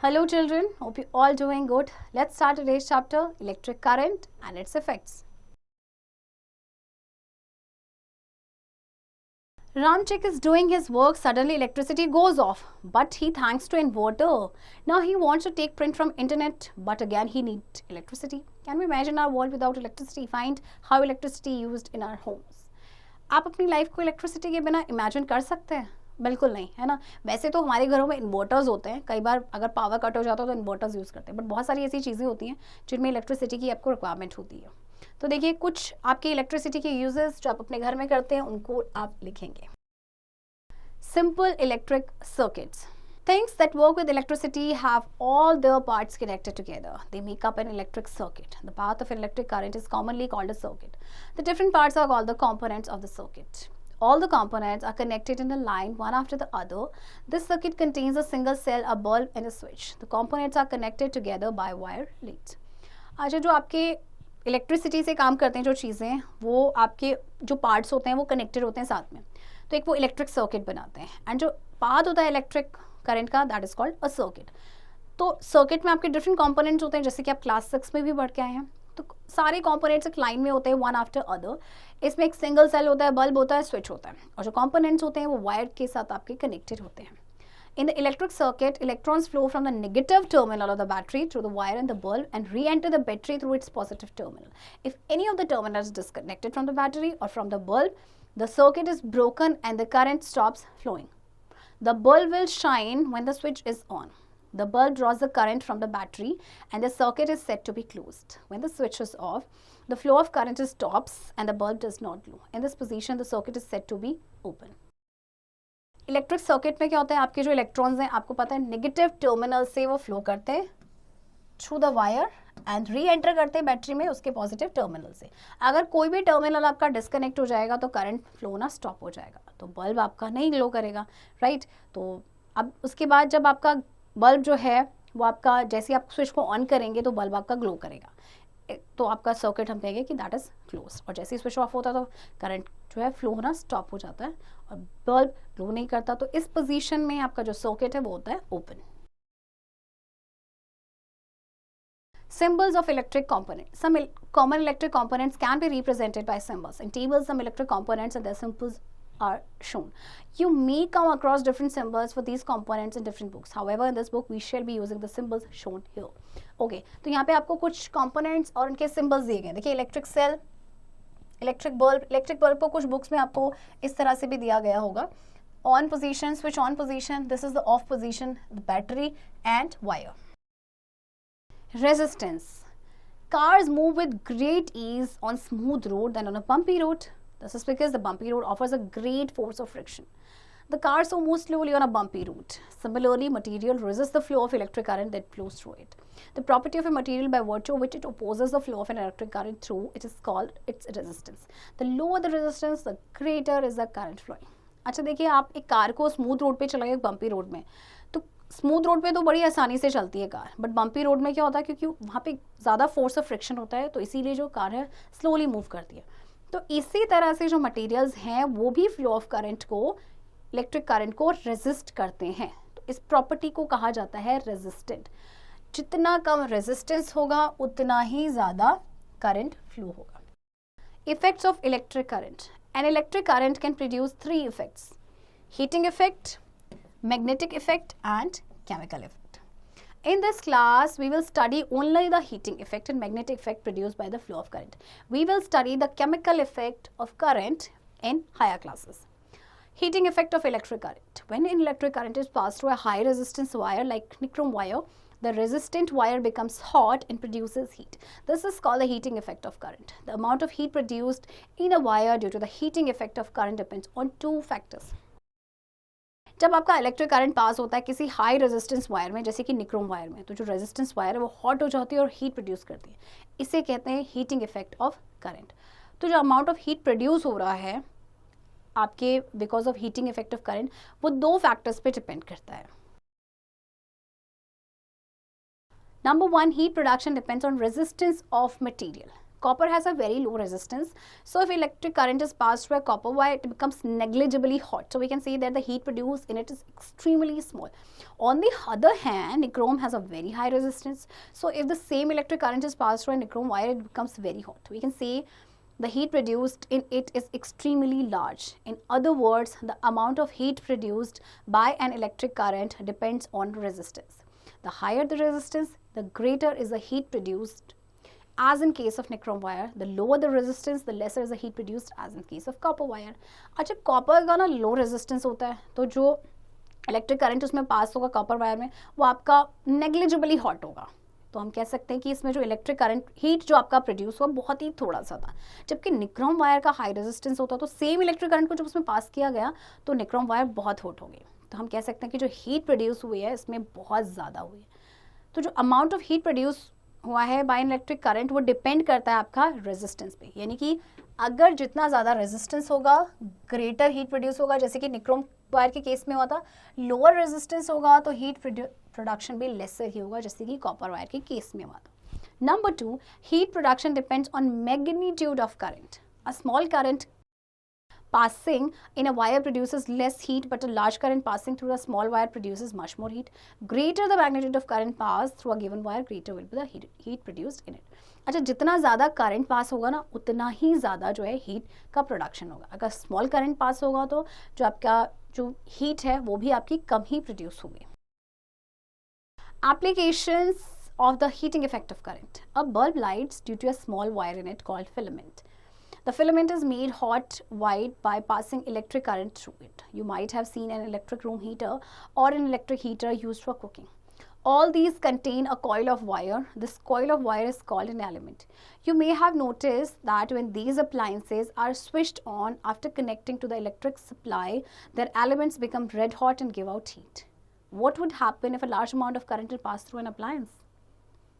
Hello children, hope you all doing good. Let's start today's chapter, electric current and its effects. Ramchik is doing his work, suddenly electricity goes off, but he thanks to inverter. Now he wants to take print from internet, but again he needs electricity. Can we imagine our world without electricity? Find how electricity used in our homes. आप अपनी life को electricity के बिना imagine कर सकते हैं? बिल्कुल नहीं, है ना। वैसे तो हमारे घरों में इन्वर्टर्स होते हैं, कई बार अगर पावर कट हो जाता है तो इन्वर्टर्स यूज़ करते हैं, बट बहुत सारी ऐसी चीज़ें होती हैं जिनमें इलेक्ट्रिसिटी की आपको रिक्वायरमेंट होती है। तो देखिए कुछ आपके इलेक्ट्रिसिटी के यूजेस जो आप अपने घर में करते हैं उनको आप लिखेंगे। Simple electric circuits. Things that work with electricity have all their parts connected together. They make up an electric circuit. The path of electric current is commonly called a circuit. The different parts are called the components of the circuit. All the components are connected in a line one after the other. This circuit contains a single cell, a bulb and a switch. The components are connected together by wire leads. अच्छा, जो आपके electricity से काम करते हैं जो चीज़ें, वो आपके जो पार्ट्स होते हैं वो कनेक्टेड होते हैं साथ में, तो एक वो इलेक्ट्रिक सर्किट बनाते हैं। एंड जो पाथ होता है इलेक्ट्रिक करंट का, that is called a circuit. तो सर्किट में आपके डिफरेंट कंपोनेंट्स होते हैं, जैसे कि आप क्लास 6 में भी पढ़ के आए हैं। तो सारे कंपोनेंट्स एक लाइन में होते हैं, वन आफ्टर अदर। इसमें एक सिंगल सेल होता है, बल्ब होता है, स्विच होता है, और जो कंपोनेंट्स होते हैं वो वायर के साथ आपके कनेक्टेड होते हैं। In the electric circuit, electrons flow from the negative terminal of the battery through the wire and the bulb and re-enter the battery through its positive terminal. If any of the terminals is disconnected from the battery or from the bulb, the circuit is broken and the current stops flowing. The bulb will shine when the switch is on. The bulb draws the current from the battery and the circuit is said to be closed. When the switch is off, the flow of current stops and the bulb does not glow. In this position, the circuit is said to be open. Electric circuit में क्या होता है, आपके जो electrons हैं आपको पता है नेगेटिव टर्मिनल से वो फ्लो करते हैं through the wire and re enter करते हैं बैटरी में उसके पॉजिटिव टर्मिनल से। अगर कोई भी टर्मिनल आपका डिस्कनेक्ट हो जाएगा तो करंट फ्लो ना स्टॉप हो जाएगा, तो बल्ब आपका नहीं ग्लो करेगा, राइट। तो अब उसके बाद जब आपका बल्ब जो है वो आपका, जैसे आप स्विच को ऑन करेंगे तो बल्ब आपका ग्लो करेगा, तो आपका सर्किट हम कहेंगे कि दैट इज क्लोज। और जैसे ही स्विच ऑफ होता है तो करंट जो है फ्लो होना स्टॉप हो जाता है और बल्ब ग्लो नहीं करता। तो इस पोजीशन में आपका जो सर्किट है वो होता है open. Symbols of electric components. Some common electric components can be represented by symbols. In tables, some electric components and their symbols are shown. You may come across different symbols for these components in different books. However, in this book, we shall be using the symbols shown here. Okay, तो यहाँ पे आपको कुछ components और उनके symbols दिए गए। देखिए इलेक्ट्रिक सेल, इलेक्ट्रिक बल्ब को कुछ बुक्स में आपको इस तरह से भी दिया गया होगा। On position, switch on position, this is the of position, battery and wire. Resistance. Cars move with great ease on smooth road than on a bumpy road. This is because the bumpy road offers a great force of friction. The cars so move slowly on a bumpy route. Similarly, material resists the flow of electric current that flows through it. The property of a material by virtue of which it opposes the flow of an electric current through it is called its resistance. The lower the resistance, the greater is the current flowing. अच्छा देखिए, आप एक car को smooth road पे चलाइए bumpy road में, तो smooth road पे तो बड़ी आसानी से चलती है कार, बट बम्पी रोड में क्या होता है, क्योंकि वहाँ पे ज़्यादा फोर्स ऑफ फ्रिक्शन होता है, तो इसीलिए जो कार है स्लोली मूव करती है। तो इसी तरह से जो मटेरियल्स हैं वो भी फ्लो ऑफ करंट को, इलेक्ट्रिक करंट को रेजिस्ट करते हैं। तो इस प्रॉपर्टी को कहा जाता है रेजिस्टेंट। जितना कम रेजिस्टेंस होगा उतना ही ज़्यादा करंट फ्लो होगा। Effects of electric current. An electric current can produce 3 effects: heating effect, magnetic effect and chemical effect. In this class, we will study only the heating effect and magnetic effect produced by the flow of current. We will study the chemical effect of current in higher classes. Heating effect of electric current. When an electric current is passed through a high resistance wire like nichrome wire, the resistant wire becomes hot and produces heat. This is called the heating effect of current. The amount of heat produced in a wire due to the heating effect of current depends on 2 factors. जब आपका electric current pass होता है किसी high resistance wire में, जैसे कि nichrome wire में, तो जो रेजिस्टेंस वायर है वो हॉट हो जाती है और हीट प्रोड्यूस करती है। इसे कहते हैं हीटिंग इफेक्ट ऑफ करंट। तो जो अमाउंट ऑफ हीट प्रोड्यूस हो रहा है आपके because of heating effect of current, वो 2 फैक्टर्स पे डिपेंड करता है। Number 1, heat production depends on resistance of material. Copper has a very low resistance. So if electric current is passed through a copper wire, it becomes negligibly hot. So we can see that the heat produced in it is extremely small. On the other hand, nichrome has a very high resistance. So if the same electric current is passed through a nichrome wire, it becomes very hot. We can say the heat produced in it is extremely large. In other words, the amount of heat produced by an electric current depends on resistance. The higher the resistance, the greater is the heat produced, as in case of nichrome wire. The lower the resistance, the lesser is the heat produced, as in case of copper wire. अच्छा, copper का ना low resistance होता है, तो जो electric current उसमें पास होगा copper wire में, वो आपका नेग्लिजिबली हॉट होगा. तो हम कह सकते हैं कि इसमें जो इलेक्ट्रिक करंट हीट जो आपका प्रोड्यूस हुआ बहुत ही थोड़ा सा था. जबकि निक्रोम वायर का हाई रेजिस्टेंस होता, तो सेम इलेक्ट्रिक करंट को जब उसमें पास किया गया तो निक्रोम वायर बहुत हॉट हो गई. तो हम कह सकते हैं कि जो हीट प्रोड्यूस हुई है इसमें बहुत ज़्यादा हुई है. तो जो अमाउंट ऑफ हीट प्रोड्यूस हुआ है बाय इलेक्ट्रिक करंट वो डिपेंड करता है आपका रेजिस्टेंस पे. यानी कि अगर जितना ज़्यादा रेजिस्टेंस होगा ग्रेटर हीट प्रोड्यूस होगा. जैसे कि निक्रोम वायर के केस में हुआ था, लोअर रेजिस्टेंस होगा तो हीट प्रोडक्शन भी लेसर ही होगा, जैसे कि कॉपर वायर के केस में हुआ था. Number 2, heat production depends on magnitude of current. A small current passing in a wire produces less heat, but a large current passing through a small wire produces much more heat. Greater the magnitude of current passed through a given wire, greater will be the heat produced in it. अच्छा, जितना ज़्यादा current pass होगा ना उतना ही ज़्यादा जो है heat का प्रोडक्शन होगा. अगर स्मॉल करंट पास होगा तो जो आपका जो हीट है वो भी आपकी कम ही प्रोड्यूस होगी. Applications of the heating effect of current. A bulb lights due to a small wire in it called filament. The filament is made hot white by passing electric current through it. You might have seen an electric room heater or an electric heater used for cooking. All these contain a coil of wire. This coil of wire is called an element. You may have noticed that when these appliances are switched on after connecting to the electric supply, their elements become red hot and give out heat. What would happen if a large amount of current will pass through an appliance?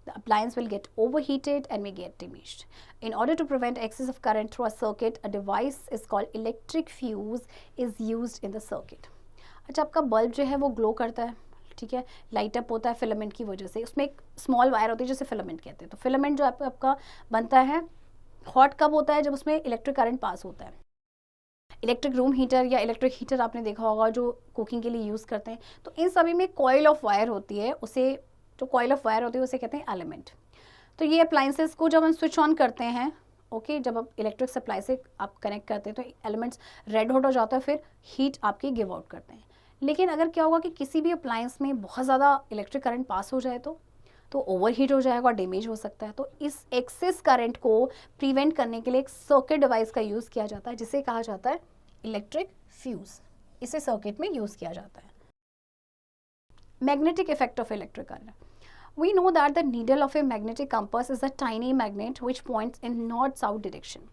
The appliance will get overheated and may get damaged. In order to prevent excess of current through a circuit, a device is called electric fuse is used in the circuit. अच्छा, आपका bulb जो है वो glow करता है, ठीक है, light up होता है फिलामेंट की वजह से. उसमें एक स्मॉल वायर होती है जिसे फिलामेंट कहते हैं. तो फिलामेंट जो आपका बनता है हॉट कब होता है? जब उसमें इलेक्ट्रिक करंट पास होता है. इलेक्ट्रिक रूम हीटर या इलेक्ट्रिक हीटर आपने देखा होगा जो कुकिंग के लिए यूज़ करते हैं. तो इन सभी में कॉइल ऑफ वायर होती है, उसे जो कॉइल ऑफ वायर होती है उसे कहते हैं एलिमेंट. तो ये अप्लाइंसेस को जब हम स्विच ऑन करते हैं, ओके, जब आप इलेक्ट्रिक सप्लाई से आप कनेक्ट करते हैं तो एलिमेंट्स रेड हॉट हो जाता है, फिर हीट आपकी गिव आउट करते हैं. लेकिन अगर क्या होगा कि किसी भी अप्लाइंस में बहुत ज़्यादा इलेक्ट्रिक करंट पास हो जाए तो ओवर हीट हो जाएगा और डैमेज हो सकता है. तो इस एक्सेस करंट को प्रिवेंट करने के लिए एक सर्किट डिवाइस का यूज़ किया जाता है जिसे कहा जाता है इलेक्ट्रिक फ्यूज़. इसे सर्किट में यूज़ किया जाता है. Magnetic effect of electric current. We know that the needle of a magnetic compass is a tiny magnet which points in north-south direction.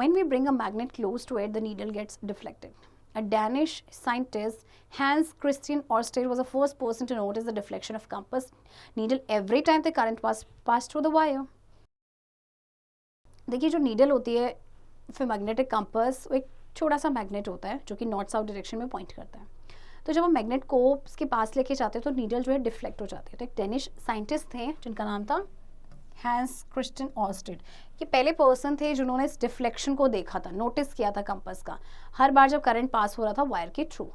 When we bring a magnet close to it, the needle gets deflected. A Danish scientist, Hans Christian Ørsted, was the first person to notice the deflection of compass needle every time the current passed through the wire. देखिए, जो needle होती है फिर magnetic compass, वो एक छोटा सा magnet होता है जो कि नॉर्थ साउथ डायरेक्शन में पॉइंट करता है. तो जब हम मैग्नेट को उसके पास लेके जाते हैं तो नीडल जो है डिफ्लेक्ट हो जाती है. तो एक डेनिश साइंटिस्ट थे जिनका नाम था हैंस क्रिस्टियन ऑर्स्टेड. ये पहले पर्सन थे जिन्होंने इस डिफ्लेक्शन को देखा था, नोटिस किया था कंपास का, हर बार जब करंट पास हो रहा था वायर के through.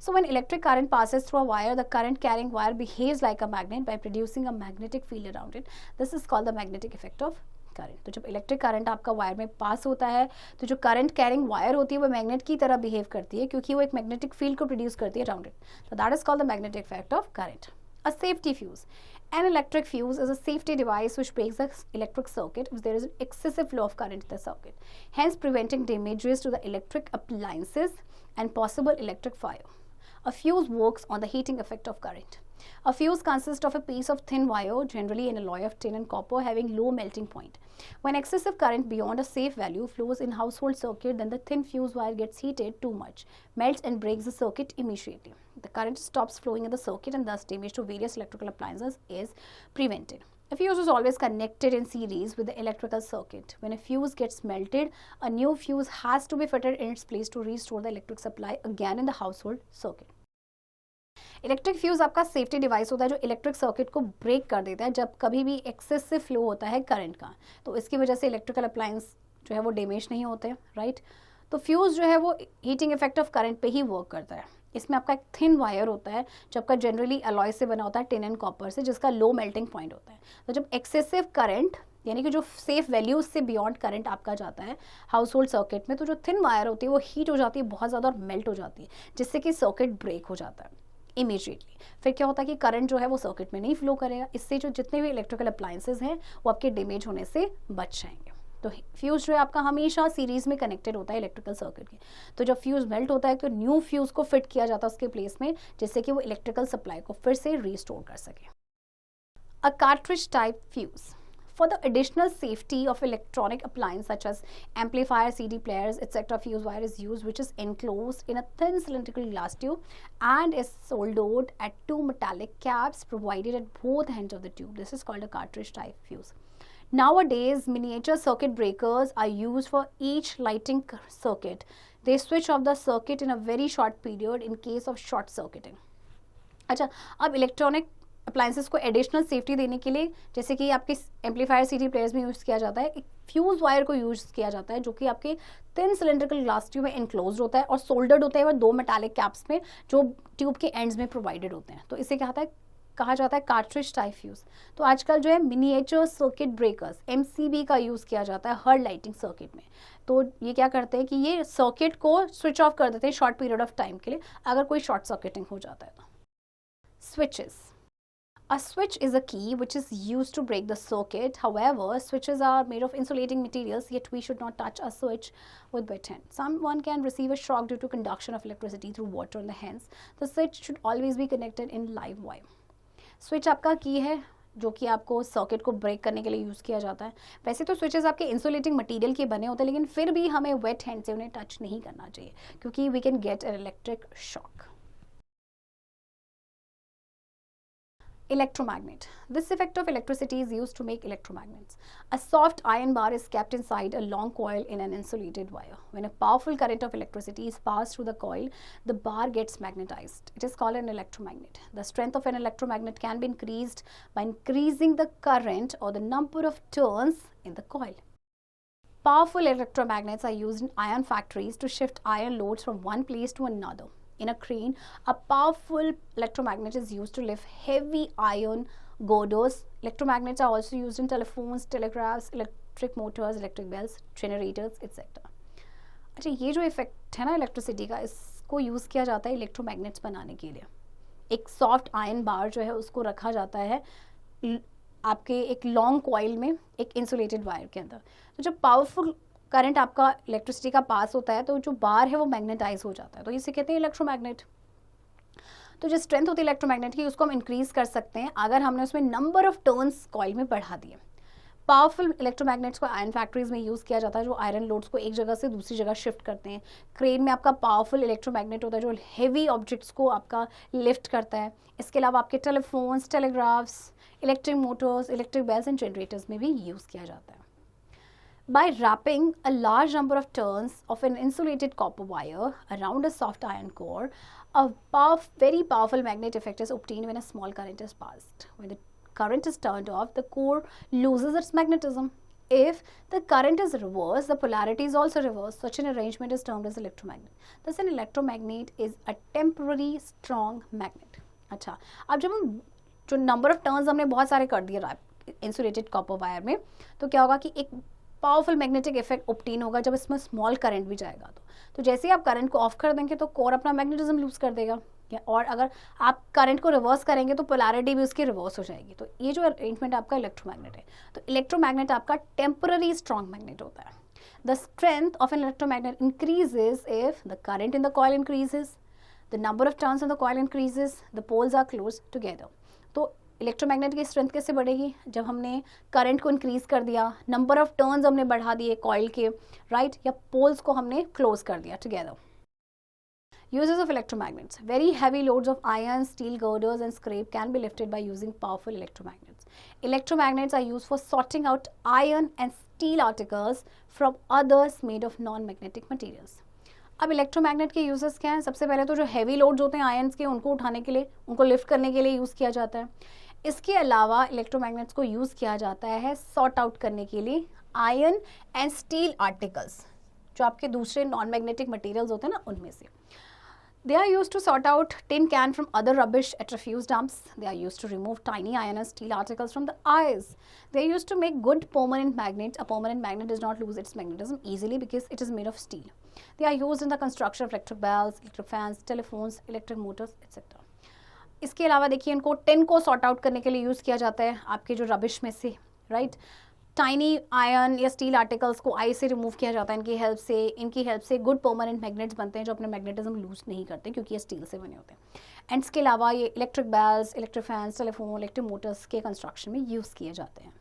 So when electric current passes through a wire, the current carrying wire behaves like a magnet by producing a magnetic field around it. This is called the magnetic effect of current. तो जब electric current आपका wire में पास होता है तो जो current carrying wire होती है वो मैग्नेट की तरह बिहेव करती है क्योंकि वो एक मैग्नेटिक फील्ड को प्रोड्यूस करती है अराउंड इट. तो that is called the magnetic effect of current. A safety fuse. An electric fuse is a safety device which breaks the electric circuit if there is an excessive flow of current in the circuit, hence preventing damages to the electric appliances and possible electric fire. A fuse works on the heating effect of current. A fuse consists of a piece of thin wire, generally an alloy of tin and copper, having low melting point. When excessive current beyond a safe value flows in household circuit, then the thin fuse wire gets heated too much, melts and breaks the circuit immediately. The current stops flowing in the circuit and thus damage to various electrical appliances is prevented. A fuse is always connected in series with the electrical circuit. When a fuse gets melted, a new fuse has to be fitted in its place to restore the electric supply again in the household circuit. Electric fuse आपका safety device होता है जो electric circuit को break कर देता है जब कभी भी एक्सेसिव फ्लो होता है करंट का, तो इसकी वजह से इलेक्ट्रिकल अप्लायंस जो है वो डैमेज नहीं होते, राइट। तो फ्यूज़ जो है वो हीटिंग इफेक्ट ऑफ करंट पे ही वर्क करता है। इसमें आपका एक थिन वायर होता है जो आपका जनरली अलॉय से बना होता है, टिन एंड कॉपर से, जिसका लो मेल्टिंग पॉइंट होता है। तो जब एक्सेसिव करंट यानी कि जो सेफ वैल्यू से बियॉन्ड करंट आपका जाता है हाउस होल्ड सर्किट में, तो जो थिन वायर होती है वो हीट हो जाती है बहुत ज़्यादा और मेल्ट हो जाती है, जिससे कि सर्किट ब्रेक हो जाता है इमीडिएटली। फिर क्या होता है कि करंट जो है वो सर्किट में नहीं फ्लो करेगा, इससे जो जितने भी इलेक्ट्रिकल अप्लायंसेज हैं वो आपके डैमेज होने से बच जाएंगे। तो फ्यूज़ जो है आपका हमेशा सीरीज में कनेक्टेड होता है इलेक्ट्रिकल सर्किट के। तो जब फ्यूज़ मेल्ट होता है तो न्यू फ्यूज़ को फिट किया जाता है उसके प्लेस में, जिससे कि वो इलेक्ट्रिकल सप्लाई को फिर से रिस्टोर कर सके। A cartridge type fuse for the additional safety of electronic appliances such as amplifier, CD players, etc. fuse wire is used, which is enclosed in a thin cylindrical glass tube and is soldered at two metallic caps provided at both ends of the tube. This is called a cartridge type fuse. Nowadays, miniature circuit breakers are used for each lighting circuit. They switch off the circuit in a very short period in case of short circuiting. अच्छा, अब electronic appliances को additional safety देने के लिए, जैसे कि आपके amplifier, CD players में यूज़ किया जाता है, एक फ्यूज़ वायर को यूज़ किया जाता है जो कि आपके थिन सिलेंड्रिकल ग्लास ट्यूब में इनक्लोज होता है और सोल्डर्ड होता है वो दो मेटालिक कैप्स में जो ट्यूब के एंड्स में प्रोवाइडेड होते हैं। तो इसे कहा जाता है कार्ट्रिज टाइप फ्यूज़। तो आजकल जो है मिनिएचर सर्किट ब्रेकर्स MCB का यूज़ किया जाता है हर लाइटिंग सर्किट में। तो ये क्या करते हैं कि ये सर्किट को स्विच ऑफ कर देते हैं शॉर्ट पीरियड ऑफ टाइम के लिए अगर कोई शॉर्ट सर्किटिंग हो जाता है तो। Switches. A switch is a key which is used to break the circuit. However, switches are made of insulating materials, yet we should not touch a switch with wet hand. Someone can receive a shock due to conduction of electricity through water in the hands. The switch should always be connected in live wire. Switch आपका की है जो कि आपको circuit को break करने के लिए यूज़ किया जाता है। वैसे तो स्विचेस आपके इंसुलेटिंग मटेरियल के बने होते हैं, लेकिन फिर भी हमें वेट हैंड से उन्हें टच नहीं करना चाहिए क्योंकि we can get an electric shock. Electromagnet. This effect of electricity is used to make electromagnets. A soft iron bar is kept inside a long coil in an insulated wire. When a powerful current of electricity is passed through the coil, the bar gets magnetized. It is called an electromagnet. The strength of an electromagnet can be increased by increasing the current or the number of turns in the coil. Powerful electromagnets are used in iron factories to shift iron loads from one place to another. In a crane, a powerful electromagnet is used to lift heavy iron girders. Electromagnets are also used in telephones, telegraphs, electric motors, electric bells, generators, etc. अच्छा, ये जो effect है ना electricity का, इसको use किया जाता है इलेक्ट्रोमैग्नेट्स बनाने के लिए। एक सॉफ्ट आयरन बार जो है उसको रखा जाता है आपके एक लॉन्ग कॉइल में एक इंसुलेटेड वायर के अंदर। तो जब पावरफुल करंट आपका इलेक्ट्रिसिटी का पास होता है तो जो बार है वो मैग्नेटाइज हो जाता है, तो इसे कहते हैं इलेक्ट्रोमैग्नेट। तो जो स्ट्रेंथ होती है इलेक्ट्रोमैग्नेट की उसको हम इंक्रीज कर सकते हैं अगर हमने उसमें नंबर ऑफ टर्न्स कॉइल में बढ़ा दिए। पावरफुल इलेक्ट्रोमैग्नेट्स को आयरन फैक्ट्रीज में यूज़ किया जाता है जो आयरन लोड्स को एक जगह से दूसरी जगह शिफ्ट करते हैं। क्रेन में आपका पावरफुल इलेक्ट्रोमैग्नेट होता है जो हैवी ऑब्जेक्ट्स को आपका लिफ्ट करता है। इसके अलावा आपके telephones, telegraphs, electric motors, electric bells and generators में भी यूज़ किया जाता है। By wrapping a large number of turns of an insulated copper wire around a soft iron core, a very powerful magnet effect is obtained when a small current is passed. When the current is turned off, the core loses its magnetism. If the current is reversed, the polarity is also reversed. Such an arrangement is termed as electromagnet. Thus, an electromagnet is a temporary strong magnet. अच्छा, अब जब हम जो number of turns हमने बहुत सारे कर दिए इंसुलेटेड कॉपर वायर में, तो क्या होगा कि एक पावरफुल मैग्नेटिक इफेक्ट ऑब्टेन होगा जब इसमें स्मॉल करंट भी जाएगा। तो जैसे ही आप करंट को ऑफ कर देंगे तो कोर अपना मैग्नेटिज्म लूज कर देगा, और अगर आप करंट को रिवर्स करेंगे तो पोलैरिटी भी उसकी रिवर्स हो जाएगी। तो ये जो अरेंजमेंट आपका इलेक्ट्रोमैग्नेट है, तो इलेक्ट्रोमैग्नेट आपका टेम्पररी स्ट्रॉन्ग मैग्नेट होता है। The strength of an electromagnet increases if the current in the coil increases, the number of turns in the coil increases, the poles are close together. तो electromagnet की strength कैसे बढ़ेगी? जब हमने current को increase कर दिया, नंबर ऑफ टर्न्स हमने बढ़ा दिए कॉइल के, राइट, या पोल्स को हमने क्लोज कर दिया together. Uses of electromagnets. Very heavy loads of iron, steel girders and scrap can be lifted by using powerful electromagnets. Electromagnets are used for sorting out iron and steel articles from others made of non-magnetic materials. अब electromagnet के uses क्या हैं? सबसे पहले तो जो heavy loads होते हैं आयंस के, उनको उठाने के लिए, उनको लिफ्ट करने के लिए यूज़ किया जाता है। इसके अलावा इलेक्ट्रोमैग्नेट्स को यूज़ किया जाता है सॉर्ट आउट करने के लिए आयरन एंड स्टील आर्टिकल्स, जो आपके दूसरे नॉन मैग्नेटिक मटेरियल्स होते हैं ना, उनमें से। They are used to sort out tin can from other rubbish at refuse dumps. They are used to remove tiny iron and steel articles from the eyes. They are used to make good permanent magnets. A permanent magnet does not lose its magnetism easily because it is made of steel. They are used in the construction of electric bells, electric fans, telephones, electric motors, etc. इसके अलावा देखिए, इनको tin को sort out करने के लिए use किया जाता है आपके जो रबिश में से, राइट। टाइनी आयरन या स्टील आर्टिकल्स को आई से रिमूव किया जाता है इनकी हेल्प से गुड परमानेंट मैग्नेट्स बनते हैं जो अपने मैग्नेटिज्म लूज नहीं करते क्योंकि ये स्टील से बने होते हैं। एंड इसके अलावा ये electric bells, electric fans, telephone, electric motors के कंस्ट्रक्शन में यूज़ किए जाते हैं।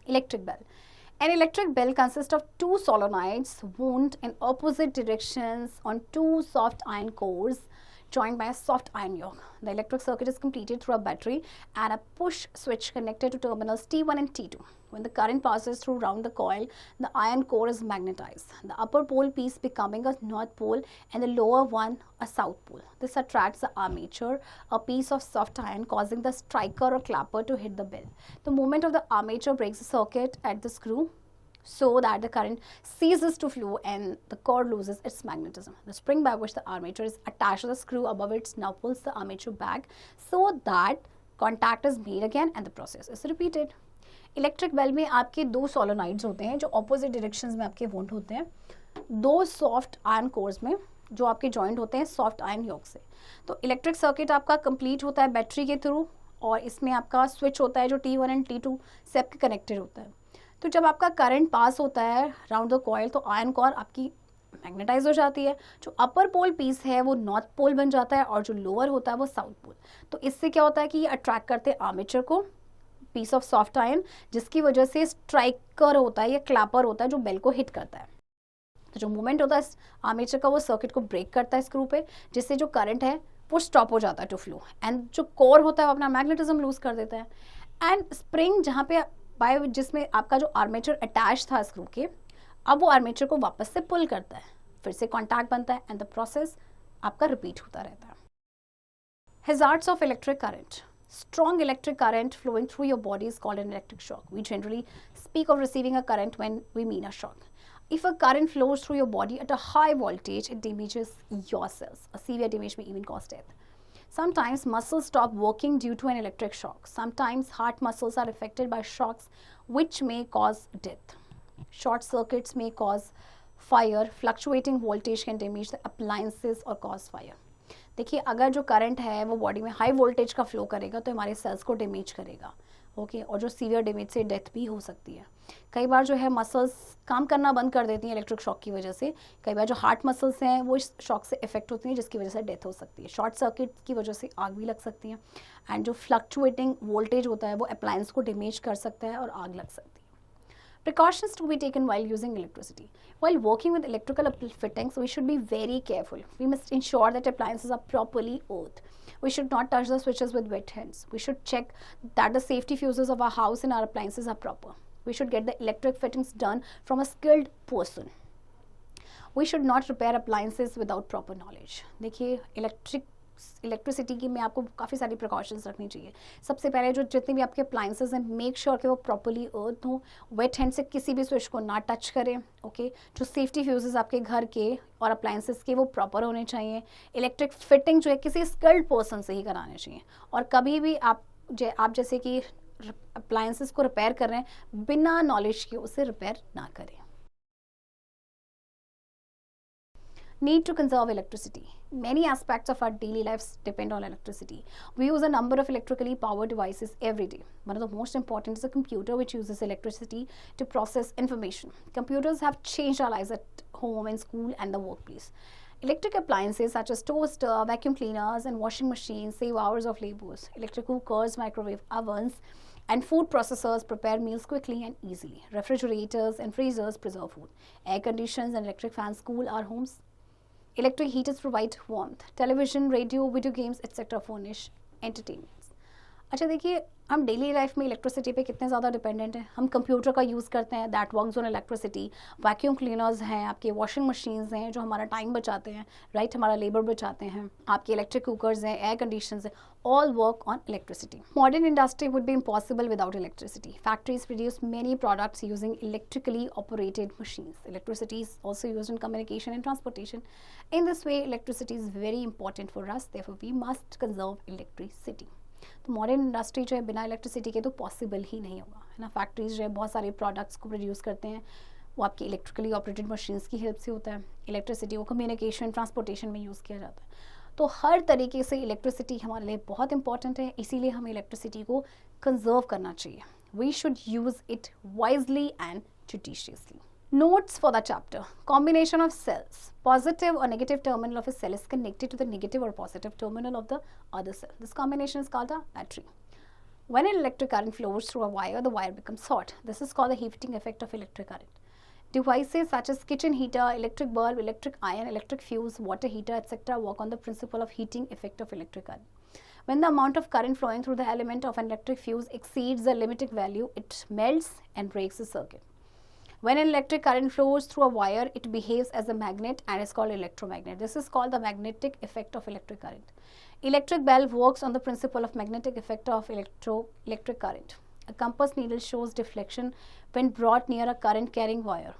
Electric bell. An electric bell consists of two solenoids wound in opposite directions on two soft iron cores joined by a soft iron yoke. The electric circuit is completed through a battery and a push switch connected to terminals T1 and T2. When the current passes through round the coil, the iron core is magnetized, the upper pole piece becoming a north pole and the lower one a south pole. This attracts the armature, a piece of soft iron, causing the striker or clapper to hit the bell. The movement of the armature breaks the circuit at the screw so that the current ceases to flow and the core loses its magnetism. The spring by which the armature is attached to the screw above it now pulls the armature back so that contact is made again and the process is repeated. Electric bell में आपके दो सोलोनाइड्स होते हैं जो opposite directions में आपके volt होते हैं, दो सॉफ्ट आयरन कोर्स में जो आपके जॉइंट होते हैं सॉफ्ट आयरन योक से। तो इलेक्ट्रिक सर्किट आपका कंप्लीट होता है बैटरी के थ्रू और इसमें आपका स्विच होता है जो T1 एंड T2 से आपके कनेक्टेड होता है। तो जब आपका करंट पास होता है राउंड द कॉइल तो आयरन कोर आपकी मैग्नेटाइज हो जाती है, जो अपर पोल पीस है वो नॉर्थ पोल बन जाता है और जो लोअर होता है वो साउथ पोल। तो इससे क्या होता है कि ये अट्रैक्ट करते हैं आर्मेचर को, पीस ऑफ सॉफ्ट आयरन, जिसकी वजह से स्ट्राइकर होता है या क्लैपर होता है जो बेल को हिट करता है। तो जो मूवमेंट होता है आर्मेचर का वो सर्किट को ब्रेक करता है स्क्रू पे, जिससे जो करंट है वो स्टॉप हो जाता है टू फ्लो एंड जो कोर होता है वो अपना मैग्नेटिज्म लूज कर देता है। एंड स्प्रिंग जहाँ पे बाय जिसमें आपका जो आर्मेचर अटैच था स्क्रू के, अब वो आर्मेचर को वापस से पुल करता है, फिर से कॉन्टैक्ट बनता है एंड द प्रोसेस आपका रिपीट होता रहता है। Hazards of electric current. Strong electric current flowing through your body is called an electric shock. We generally speak of receiving a current when we mean a shock. If a current flows through your body at a high voltage, it damages your cells. A severe damage may even cause death. Sometimes muscles stop working due to an electric shock. Sometimes heart muscles are affected by shocks which may cause death. Short circuits may cause fire. Fluctuating voltage can damage the appliances or cause fire. देखिए, अगर जो current है वो body में high voltage का flow करेगा तो हमारे सेल्स को डैमेज करेगा, ओके और जो सीवियर डैमेज से डेथ भी हो सकती है। कई बार जो है मसल्स काम करना बंद कर देती हैं इलेक्ट्रिक शॉक की वजह से। कई बार जो हार्ट मसल्स हैं वो इस शॉक से इफेक्ट होती हैं जिसकी वजह से डेथ हो सकती है। शॉर्ट सर्किट की वजह से आग भी लग सकती है एंड जो फ्लक्चुएटिंग वोल्टेज होता है वो अप्लायंस को डैमेज कर सकता है और आग लग सकती है। Precautions to be taken while using electricity. While working with electrical fittings, we should be very careful. We must ensure that appliances are properly earthed. We should not touch the switches with wet hands. We should check that the safety fuses of our house and our appliances are proper. We should get the electric fittings done from a skilled person. We should not repair appliances without proper knowledge. देखिए, electricity की में आपको काफ़ी सारी precautions रखनी चाहिए। सबसे पहले जो जितने भी आपके अप्लाइंसेस हैं मेक श्योर कि वो प्रॉपर्ली अर्थ हों, वेट हैंड से किसी भी स्विच को ना टच करें, ओके जो सेफ्टी फ्यूजेस आपके घर के और अप्लाइंसेस के वो प्रॉपर होने चाहिए। इलेक्ट्रिक फिटिंग जो है किसी स्किल्ड पर्सन से ही कराने चाहिए और कभी भी आप जैसे कि अप्लाइंसेस को रिपेयर कर रहे हैं बिना नॉलेज के उसे रिपेयर ना करें। Need to conserve electricity. Many aspects of our daily lives depend on electricity. We use a number of electrically powered devices every day. One of the most important is a computer, which uses electricity to process information. Computers have changed our lives at home, in school, and the workplace. Electric appliances such as toaster, vacuum cleaners, and washing machines save hours of labor. Electric cookers, microwave ovens, and food processors prepare meals quickly and easily. Refrigerators and freezers preserve food. Air conditioners and electric fans cool our homes. Electric heaters provide warmth. Television, radio, video games, etc. furnish entertainments. अच्छा देखिए, हम daily life में electricity पे कितने ज़्यादा dependent हैं। हम computer का यूज़ करते हैं, that works on electricity. Vacuum cleaners हैं, आपके वॉशिंग मशीन्स हैं जो हमारा टाइम बचाते हैं, राइट, हमारा लेबर बचाते हैं। आपके इलेक्ट्रिक कुकर्स हैं, एयर कंडीशनर्स हैं, all work on electricity. Modern industry would be impossible without electricity. Factories produce many products using electrically operated machines. Electricity is also used in communication and transportation. In this way, electricity is very important for us. Therefore, we must conserve electricity. तो modern industry जो है बिना electricity के तो possible ही नहीं होगा, है ना। फैक्ट्रीज जो है बहुत सारे प्रोडक्ट्स को प्रोड्यूस करते हैं, वो आपकी इलेक्ट्रिकली ऑपरेटेड मशीन्स की हेल्प से होता है। इलेक्ट्रिसिटी को कम्युनिकेशन ट्रांसपोर्टेशन में यूज़ किया जाता है। तो हर तरीके से इलेक्ट्रिसिटी हमारे लिए बहुत इंपॉर्टेंट है, इसीलिए हमें इलेक्ट्रिसिटी को कंजर्व करना चाहिए। We should use it wisely and judiciously. Notes for the chapter. Combination of cells. Positive or negative terminal of a cell is connected to the negative or positive terminal of the other cell. This combination is called a battery. When an electric current flows through a wire, the wire becomes hot. This is called the heating effect of electric current. Devices such as kitchen heater, electric bulb, electric iron, electric fuse, water heater, etc. work on the principle of heating effect of electric current. When the amount of current flowing through the element of an electric fuse exceeds the limiting value, it melts and breaks the circuit. When an electric current flows through a wire, it behaves as a magnet and is called electromagnet. This is called the magnetic effect of electric current. Electric bulb works on the principle of magnetic effect of electric current. A compass needle shows deflection when brought near a current carrying wire.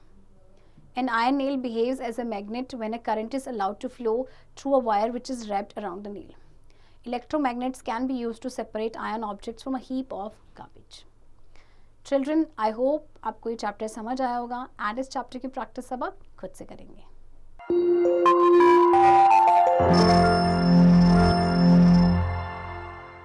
An iron nail behaves as a magnet when a current is allowed to flow through a wire which is wrapped around the nail. Electromagnets can be used to separate iron objects from a heap of garbage. Children, I hope आपको ये chapter समझ आया होगा and इस chapter की practice अब आप खुद से करेंगे।